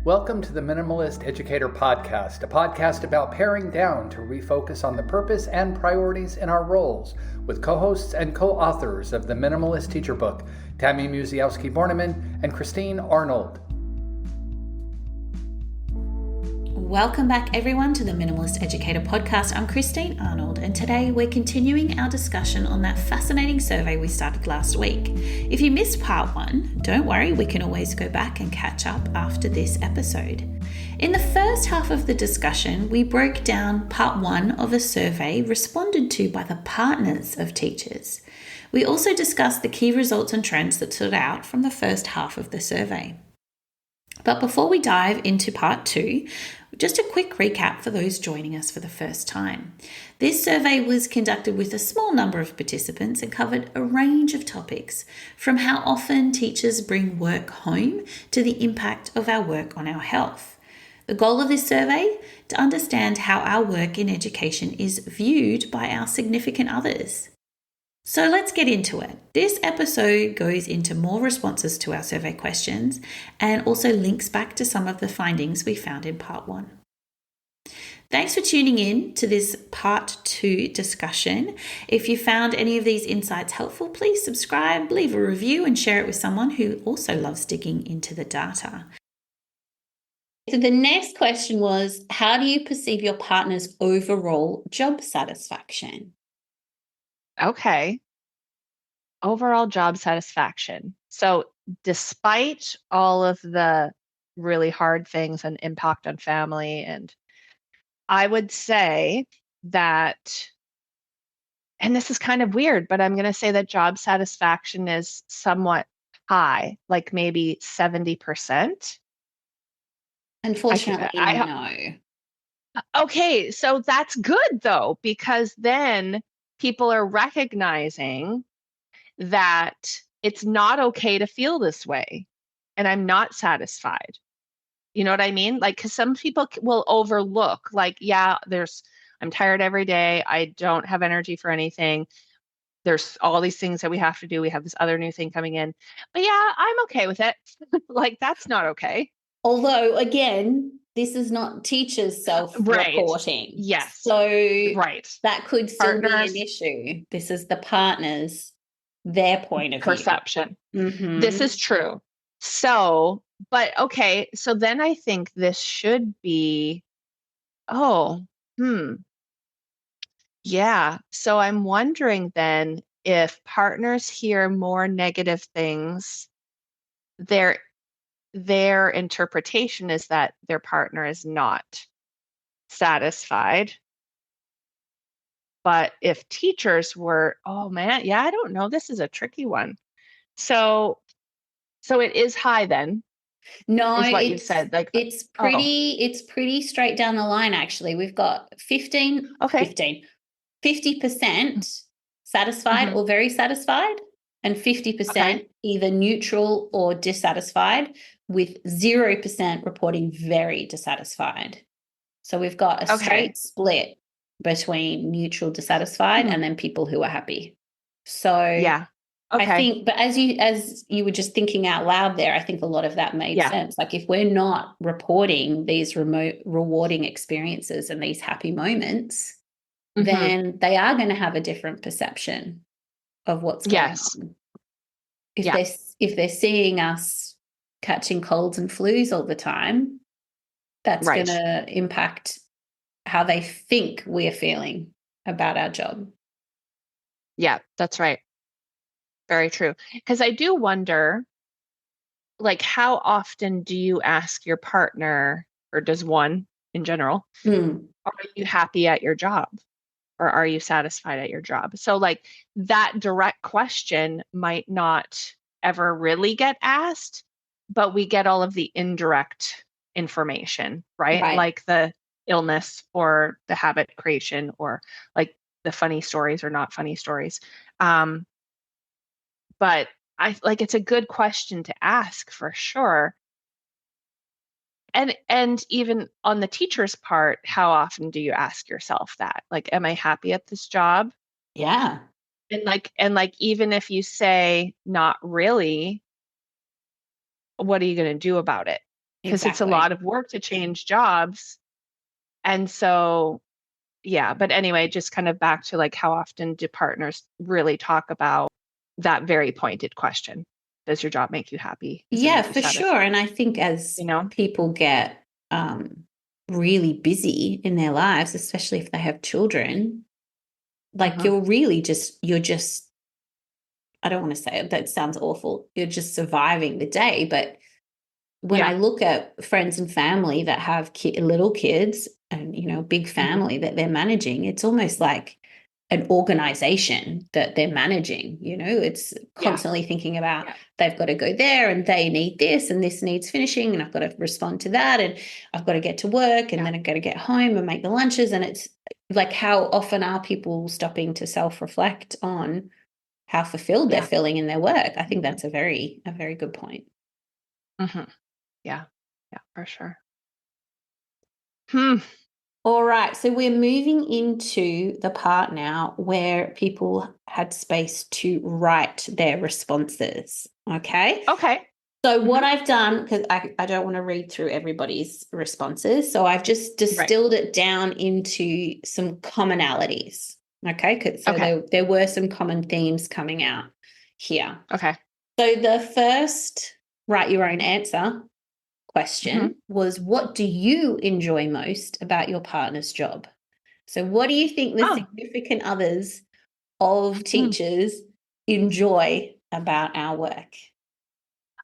Welcome to the Minimalist Educator Podcast, a podcast about paring down to refocus on the purpose and priorities in our roles, with co-hosts and co-authors of the Minimalist Teacher Book, Tammy Muziowski-Borneman and Christine Arnold. Welcome back, everyone, to the Minimalist Educator Podcast. I'm Christine Arnold, and today we're continuing our discussion on that fascinating survey we started last week. If you missed part one, don't worry, we can always go back and catch up after this episode. In the first half of the discussion, we broke down part one of a survey responded to by the partners of teachers. We also discussed the key results and trends that stood out from the first half of the survey. But before we dive into part two, just a quick recap for those joining us for the first time. This survey was conducted with a small number of participants and covered a range of topics, from how often teachers bring work home to the impact of our work on our health. The goal of this survey? To understand how our work in education is viewed by our significant others. So let's get into it. This episode goes into more responses to our survey questions and also links back to some of the findings we found in part one. Thanks for tuning in to this part two discussion. If you found any of these insights helpful, please subscribe, leave a review, and share it with someone who also loves digging into the data. So the next question was, how do you perceive your partner's overall job satisfaction? Okay. Overall job satisfaction. So despite all of the really hard things and impact on family, and I would say that, and this is kind of weird, but I'm going to say that job satisfaction is somewhat high, like maybe 70%. Unfortunately, no. Okay, so that's good though, because then people are recognizing that it's not okay to feel this way and I'm not satisfied. You know what I mean? Like, because some people will overlook, like, yeah, I'm tired every day. I don't have energy for anything. There's all these things that we have to do. We have this other new thing coming in. But yeah, I'm okay with it. Like, that's not okay. Although, again, this is not teachers self-reporting. Right. Yes. So right. That could still be an issue. This is the partners, their point of perception. view. Mm-hmm. This is true. So, but okay, so then I think this should be, yeah. So I'm wondering then if partners hear more negative things, their interpretation is that their partner is not satisfied. But if teachers were, oh man, yeah, I don't know. This is a tricky one. So it is high then. No, is what you said. Like it's pretty straight down the line. Actually, we've got 50% satisfied or very satisfied, and 50% either neutral or dissatisfied, with 0% reporting very dissatisfied. So we've got a straight split between neutral, dissatisfied, and then people who are happy. So yeah. Okay. I think, but as you were just thinking out loud there, I think a lot of that made sense. Like, if we're not reporting these rewarding experiences and these happy moments, then they are going to have a different perception of what's going on. If they're seeing us catching colds and flus all the time, that's going to impact how they think we're feeling about our job. Yeah, that's right. Very true. Because I do wonder, like, how often do you ask your partner, or does one in general, are you happy at your job? Or are you satisfied at your job? So, like, that direct question might not ever really get asked, but we get all of the indirect information, right? Like the illness or the habit creation, or like the funny stories or not funny stories. But I like, it's a good question to ask for sure. And even on the teacher's part, how often do you ask yourself that? Like, am I happy at this job? Yeah. And like even if you say not really, what are you going to do about it? because it's a Exactly. lot of work to change jobs. And so, yeah, but anyway, just kind of back to like how often do partners really talk about that very pointed question? Does your job make you happy? Does it Yeah, make you for satisfied? sure. And I think as You know? people get really busy in their lives, especially if they have children, like you're just, I don't want to say it, that sounds awful. You're just surviving the day. But when I Yeah. look at friends and family that have little kids and, big Mhm. family that they're managing, it's almost like an organization that they're managing. It's Yeah. constantly thinking about they've got to go there and they need this and this needs finishing and I've got to respond to that and I've got to get to work and then I've got to get home and make the lunches. And it's like, how often are people stopping to self-reflect on how fulfilled they're feeling in their work? I think that's a very good point. Mhm. Yeah. Yeah, for sure. All right, so we're moving into the part now where people had space to write their responses. Okay. Okay. So what I've done, because I don't want to read through everybody's responses, so I've just distilled it down into some commonalities. Okay, so there were some common themes coming out here. Okay. So the first write your own answer question was, what do you enjoy most about your partner's job? So what do you think the significant others of teachers enjoy about our work?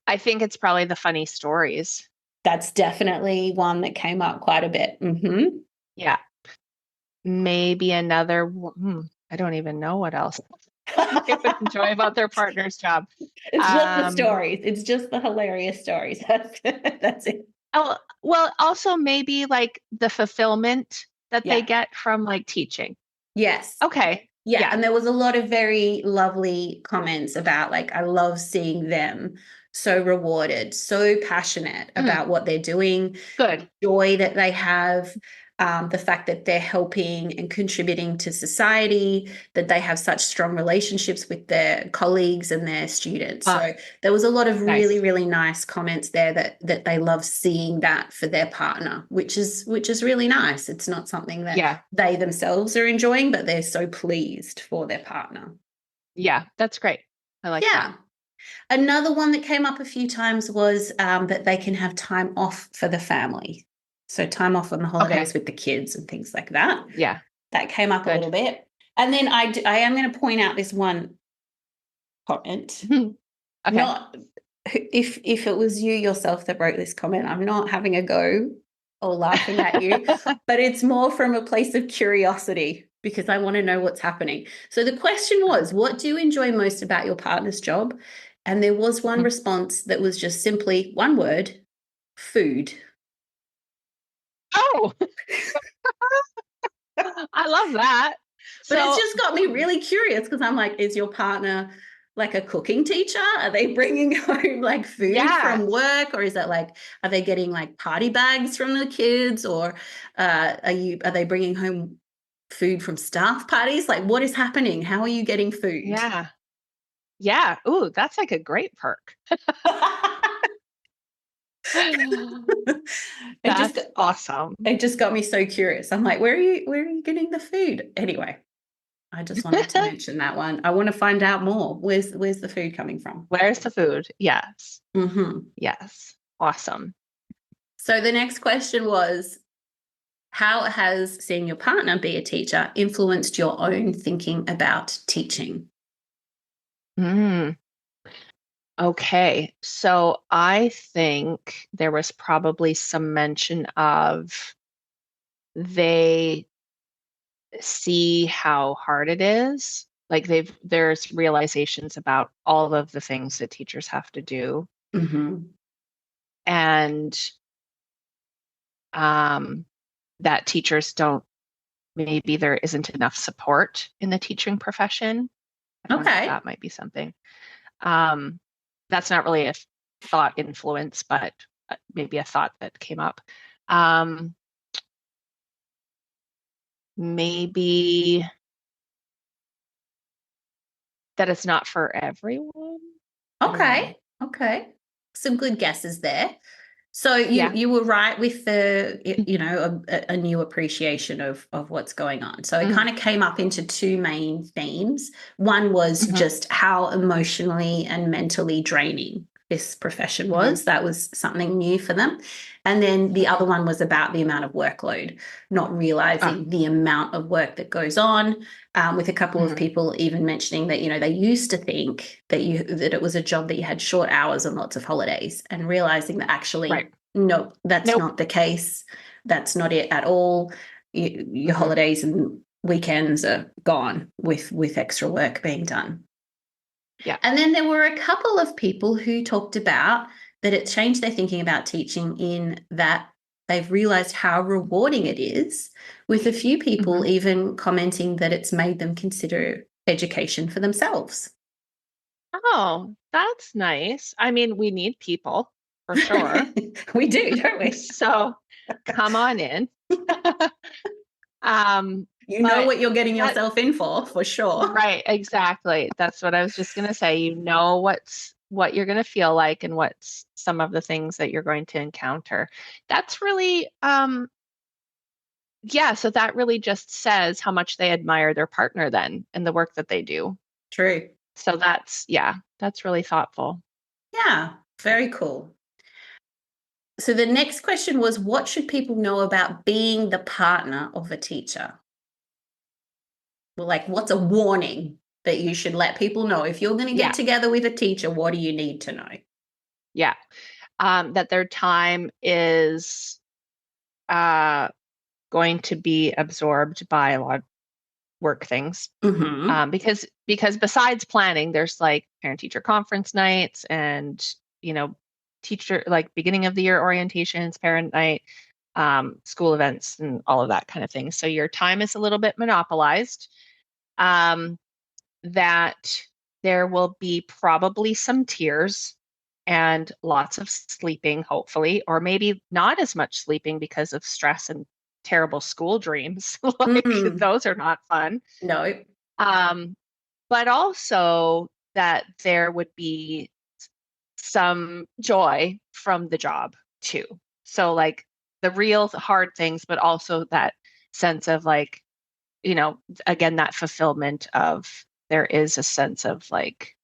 I think it's probably the funny stories. That's definitely one that came up quite a bit. Yeah. Maybe another, I don't even know what else they would enjoy about their partner's job. It's just the stories. It's just the hilarious stories. That's it. Oh, well, also maybe like the fulfillment that they Yeah. get from like teaching. Yes. Okay. Yeah. And there was a lot of very lovely comments about, like, I love seeing them so rewarded, so passionate about what they're doing. Good. Joy that they have, the fact that they're helping and contributing to society, that they have such strong relationships with their colleagues and their students. So there was a lot of really, really nice comments there that they love seeing that for their partner, which is really nice. It's not something that they themselves are enjoying, but they're so pleased for their partner. Yeah, that's great. I like that. Another one that came up a few times was that they can have time off for the family. So time off on the holidays with the kids and things like that. Yeah. That came up a little bit. And then I am going to point out this one comment. Not if it was you yourself that wrote this comment, I'm not having a go or laughing at you, but it's more from a place of curiosity because I want to know what's happening. So the question was, what do you enjoy most about your partner's job? And there was one response that was just simply one word: food. Oh, I love that. But it's just got me really curious because I'm like, is your partner like a cooking teacher? Are they bringing home like food from work, or is that like, are they getting like party bags from the kids, or are they bringing home food from staff parties? Like, what is happening? How are you getting food? Yeah. Yeah. Ooh, that's like a great perk. That's awesome. It just got me so curious. I'm like, where are you getting the food? Anyway, I just wanted to mention that one. I want to find out more. Where's the food coming from? Where's the food? Yes. Yes. Awesome. So the next question was, how has seeing your partner be a teacher influenced your own thinking about teaching? Okay. So I think there was probably some mention of they see how hard it is. Like there's realizations about all of the things that teachers have to do. And that teachers don't, maybe there isn't enough support in the teaching profession. I wonder if that might be something. That's not really a thought influence, but maybe a thought that came up. Maybe that it's not for everyone. Okay. Some good guesses there. So Yeah. you were right with the, a new appreciation of what's going on. So it Mm-hmm. kind of came up into two main themes. One was Mm-hmm. just how emotionally and mentally draining this profession Mm-hmm. was. That was something new for them. And then the other one was about the amount of workload, not realizing the amount of work that goes on. With a couple of Mm-hmm. people even mentioning that, they used to think that it was a job that you had short hours and lots of holidays, and realizing that actually, Right. no, that's Nope. not the case. That's not it at all. Your Mm-hmm. holidays and weekends are gone with extra work being done. Yeah. And then there were a couple of people who talked about that it changed their thinking about teaching, in that they've realized how rewarding it is, with a few people Mm-hmm. even commenting that it's made them consider education for themselves. Oh, that's nice. I mean, we need people for sure. We do, don't we? So come on in. Um, You know but what you're getting that yourself in for sure. right, exactly. That's what I was just gonna say. You know what you're gonna feel like and what's some of the things that you're going to encounter. That's really yeah, so that really just says how much they admire their partner then and the work that they do. True. So that's really thoughtful. Yeah, very cool. So the next question was, what should people know about being the partner of a teacher? Well, like, what's a warning that you should let people know? If you're going to get Yeah, together with a teacher, what do you need to know? yeah. That their time is uh, going to be absorbed by a lot of work things. Mm-hmm. Because besides planning, there's like parent teacher conference nights and you know teacher like beginning of the year orientations, parent night, school events, and all of that kind of thing. So your time is a little bit monopolized. Um, that there will be probably some tears and lots of sleeping, hopefully, or maybe not as much sleeping because of stress and terrible school dreams. Like Mm, those are not fun. no. Um, but also that there would be some joy from the job too. So, like the real hard things, but also that sense of like, again, that fulfillment of there is a sense of like,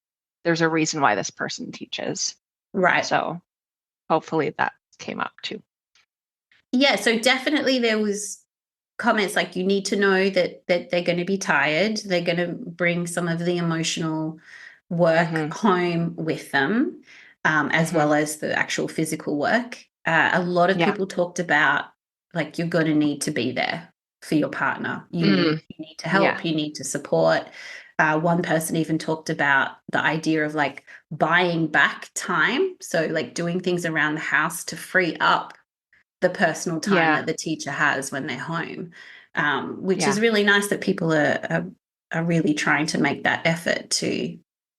there's a reason why this person teaches. Right. So, hopefully that came up too. Yeah, so definitely there was comments like, you need to know that they're going to be tired. They're going to bring some of the emotional work Mm-hmm. home with them, as Mm-hmm. well as the actual physical work. A lot of Yeah. people talked about, like, you're going to need to be there for your partner. Mm. You need to Yeah. help. You need to support. One person even talked about the idea of like buying back time. So like doing things around the house to free up the personal time Yeah. that the teacher has when they're home, which is Yeah. really nice that people are really trying to make that effort to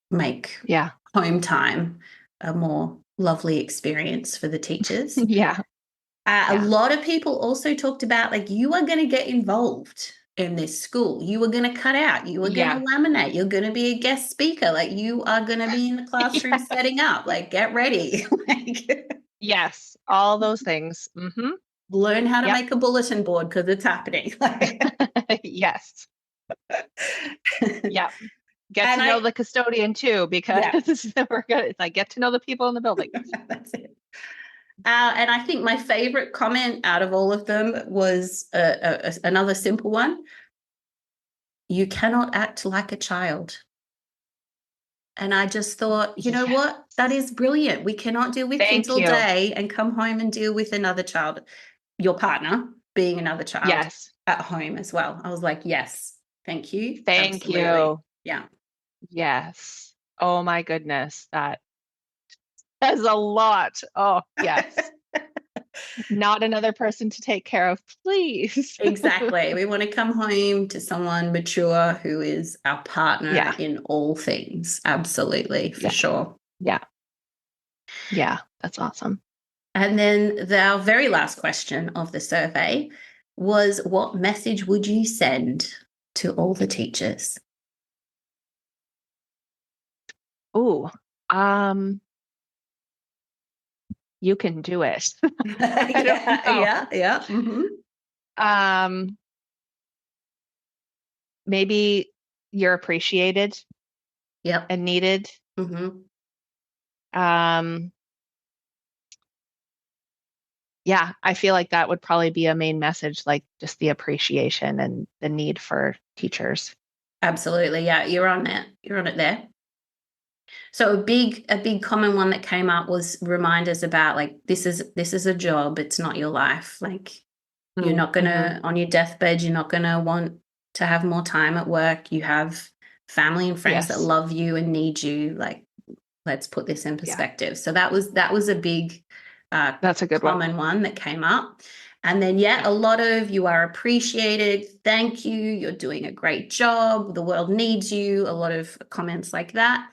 make Yeah. home time a more lovely experience for the teachers. Yeah. A Yeah. lot of people also talked about, like, you are going to get involved in this school. You are going to cut out. You are going to Yeah. laminate. You're going to be a guest speaker. Like, you are going to be in the classroom Yeah. setting up. Like, get ready. Like, Yes. All those things. Mm-hmm. learn how to Yep. make a bulletin board because it's happening. Yes. Yep. Get And to know the custodian too, because yeah, we're gonna it's like get to know the people in the building. that's it. And I think my favorite comment out of all of them was another simple one. You cannot act like a child. And I just thought, you know Yeah. what? That is brilliant. We cannot deal with kids Thank all you. day and come home and deal with another child, your partner being another child Yes. at home as well. I was like, yes, thank you. Thank Absolutely. you. Yeah. Yes. Oh my goodness. That is a lot. Oh, yes. Not another person to take care of, please. Exactly. We want to come home to someone mature who is our partner Yeah. in all things. Absolutely, for Yeah. sure. Yeah. Yeah. That's awesome. And then our very last question of the survey was, what message would you send to all the teachers? Ooh. Um, you can do it. I don't know. Yeah. Mm-hmm. Maybe you're appreciated Yep. and needed. Mm-hmm. Yeah, I feel like that would probably be a main message, like just the appreciation and the need for teachers. Absolutely. Yeah, you're on it. You're on it there. So a big common one that came up was reminders about like this is a job, it's not your life. Like you're not gonna on your deathbed, you're not gonna want to have more time at work. You have family and friends that Yes. love you and need you. Like let's put this in Yeah. perspective. So that was a big That's a good common one that came up. And then a lot of you are appreciated, thank you, you're doing a great job, the world needs you, a lot of comments like that.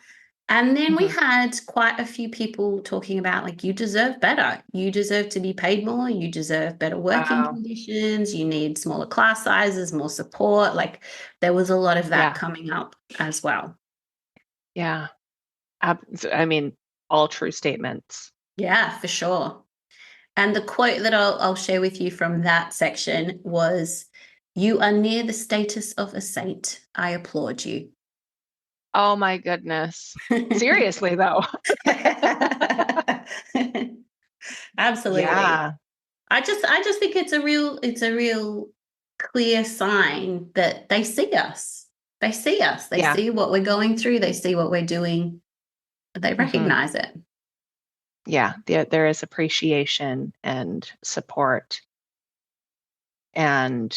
And then we had quite a few people talking about like you deserve better, you deserve to be paid more, you deserve better working conditions, you need smaller class sizes, more support. Like there was a lot of that coming up as well. Yeah. I mean, all true statements. Yeah, for sure. And the quote that I'll share with you from that section was, "You are near the status of a saint. I applaud you." Oh my goodness. Seriously though. Absolutely. Yeah. I just think it's a real clear sign that they see us. They see us. They Yeah. see what we're going through. They see what we're doing. They recognize it. Yeah. There is appreciation and support. And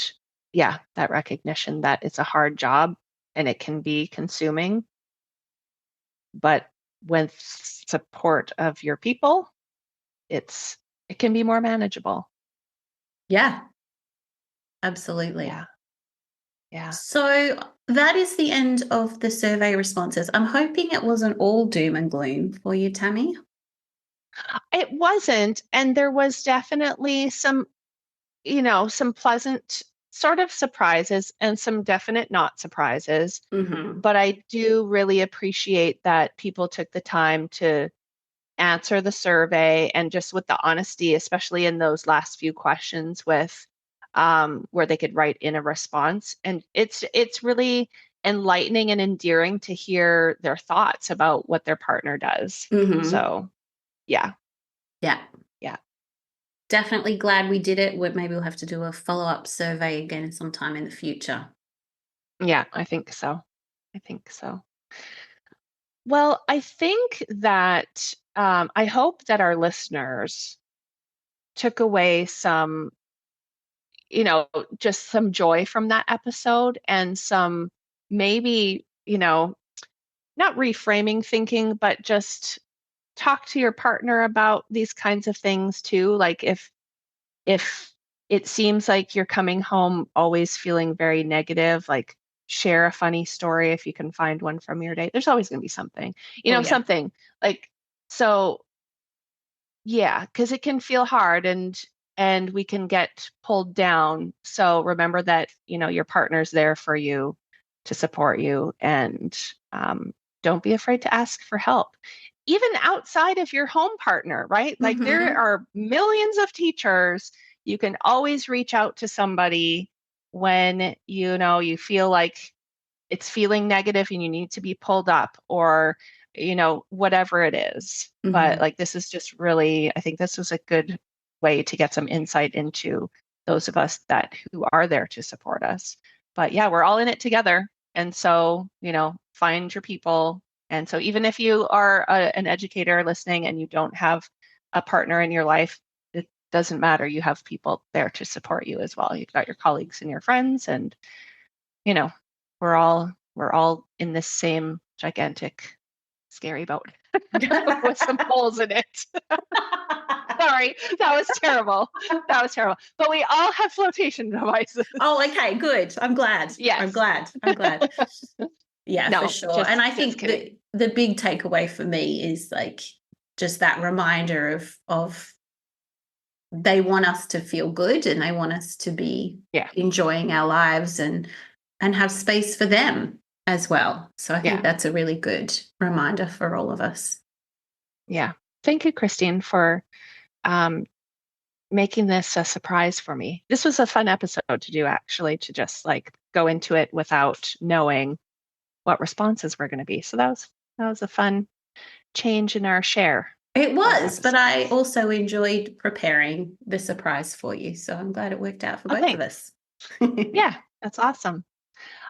yeah, that recognition that it's a hard job and it can be consuming, but with support of your people, it can be more manageable. Yeah, absolutely. Yeah. Yeah. So that is the end of the survey responses. I'm hoping it wasn't all doom and gloom for you, Tammy. It wasn't. And there was definitely some, some pleasant sort of surprises and some definite not surprises. Mm-hmm. But I do really appreciate that people took the time to answer the survey and just with the honesty, especially in those last few questions with where they could write in a response. And it's really enlightening and endearing to hear their thoughts about what their partner does. Mm-hmm. So yeah. Yeah. Yeah. Definitely glad we did it. Maybe we'll have to do a follow-up survey again sometime in the future. Yeah, I think so. I think so. Well, I think that I hope that our listeners took away some, just some joy from that episode and some maybe, not reframing thinking, but just talk to your partner about these kinds of things too. Like if it seems like you're coming home always feeling very negative, like share a funny story if you can find one from your day. There's always going to be something, something like, so yeah, because it can feel hard and we can get pulled down. So remember that, your partner's there for you to support you and don't be afraid to ask for help. Even outside of your home partner, right? Like there are millions of teachers. You can always reach out to somebody when you feel like it's feeling negative and you need to be pulled up or whatever it is. But like this is just really, I think this was a good way to get some insight into those of us who are there to support us. But yeah, we're all in it together. And so, find your people. And so even if you are an educator listening and you don't have a partner in your life, it doesn't matter. You have people there to support you as well. You've got your colleagues and your friends and, we're all in this same gigantic scary boat with some holes in it. Sorry, that was terrible. But we all have flotation devices. Oh, okay, good. I'm glad. Yes. I'm glad. Yeah, No, for sure. And I think the big takeaway for me is like just that reminder of they want us to feel good and they want us to be enjoying our lives and have space for them as well. So I think that's a really good reminder for all of us. Yeah. Thank you, Christine, for making this a surprise for me. This was a fun episode to do, actually, to just like go into it without knowing what responses were going to be. So that was a fun change in our share. It was, but I also enjoyed preparing the surprise for you. So I'm glad it worked out for both of us. Yeah, that's awesome.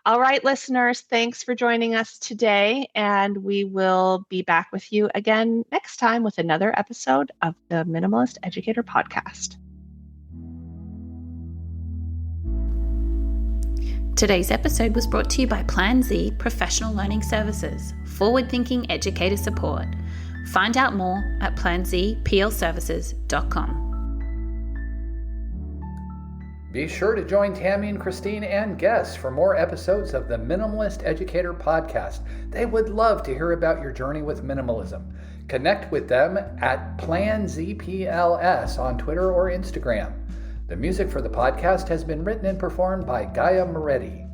All right, listeners, thanks for joining us today. And we will be back with you again next time with another episode of the Minimalist Educator Podcast. Today's episode was brought to you by Plan Z Professional Learning Services, forward-thinking educator support. Find out more at planzplservices.com. Be sure to join Tammy and Christine and guests for more episodes of the Minimalist Educator Podcast. They would love to hear about your journey with minimalism. Connect with them at PlanZPLS on Twitter or Instagram. The music for the podcast has been written and performed by Gaia Moretti.